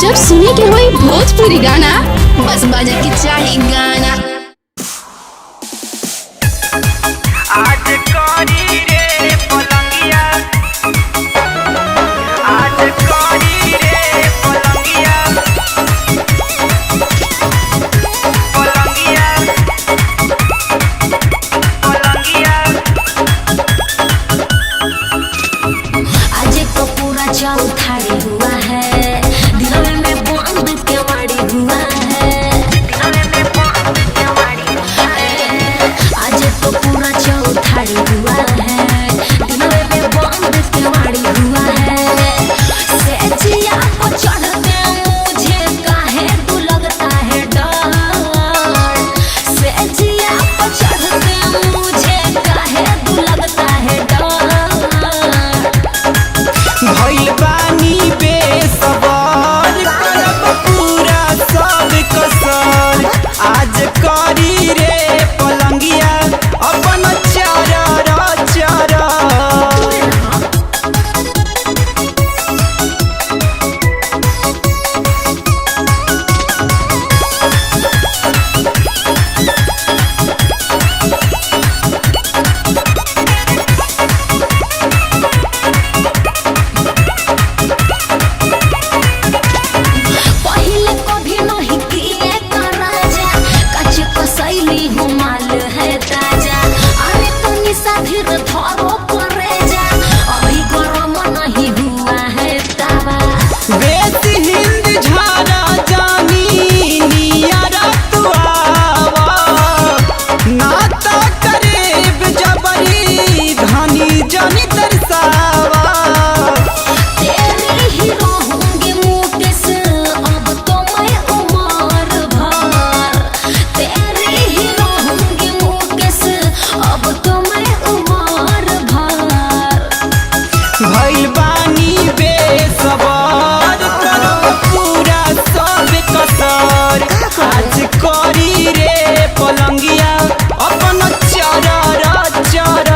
जब सुने के होई भोजपुरी गाना बस बजे के चाही गाना। आज करी रे पलंगिया, आज करी रे पलंगिया, पलंगिया, पलंगिया। आज तो पूरा चौथारी हुआ है, दिनवे में बंद केवाड़ी हुआ है, दिनवे में बंद केवाड़ी हुआ है। आज तो पूरा चौथारी हुआ है, दिनवे में बंद केवाड़ी हुआ है। सेजिया को चढ़ते मुझे काहे तू लगता है डर, सेजिया को चढ़ते मुझे काहे तू लगता है डर। भइल बानी बेसबर करब पूरा सब कसर। आज करी रे पलंगिया अपन चरर चरर। पहिले कभी नहीं किए का राजा, कच कसैली हुमाल है ताजा। अरे तनी सा धीर धरो करे जा, अभी गरम नहीं हुआ है तावा। बेसी हिंद झारा जानी नियरा तू आवा, ना तो करीब जबरी धनी जनी तरसावा। तेरी ही रहूंगी मुकेश अब तो मैं उम्र भर, तेरी ही रहूंगी मुकेश अब तो मैं उम्र भर। भइल बानी बेसबर करब पूरा सब कसर। आज करी रे पलंगिया अपन चरर चरर।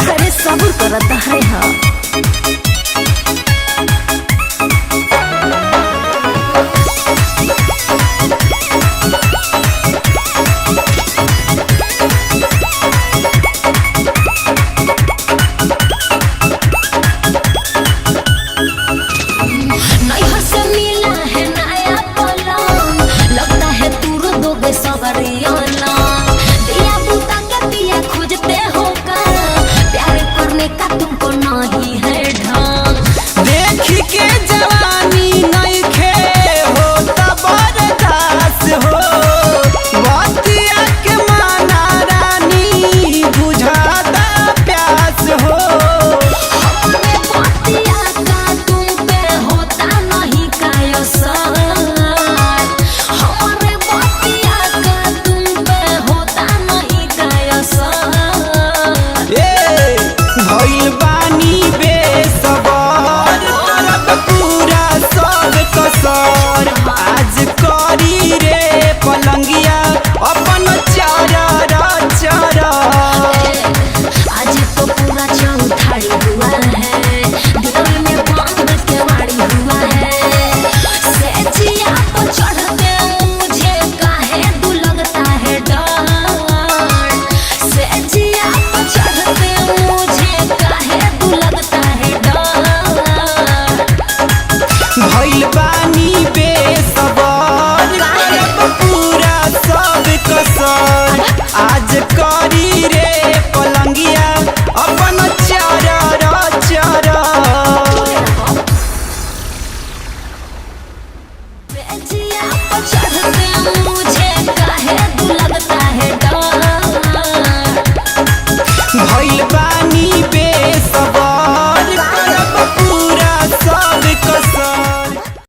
अरे सब्र करत है हा। नैहर से मिला है नया पलंग, लगता है तू दोगे सवरी अलग। दिया बुता के दिया खोजते हो का, प्यार करने का तुमको नहीं है ढंग। देखी के जवानी नइखे होता बर्दाश्त हो। बतिया के माना रानी बुझाता प्यास हो। हमारे बतिया का तुम पे होता नहीं का असर, हमारे बतिया का तुम पे होता नहीं का असर। ए भइल बानी बेसबर करब पूरा सब कसर। आज करी रे पलंगिया अपन चरर चरर। आज तो पूरा चौथारी हुआ है, दिनवे में बंद केवाड़ी हुआ है। सेजिया को चढ़ते मुझे काहे तू लगता है डर, सेजिया को चढ़ते मुझे काहे तू लगता है डर। भइल बानी बेसबर करब पूरा सब कसर। आज करी रे पलंगिया अपन चरर चरर। सेजिया को चढ़ते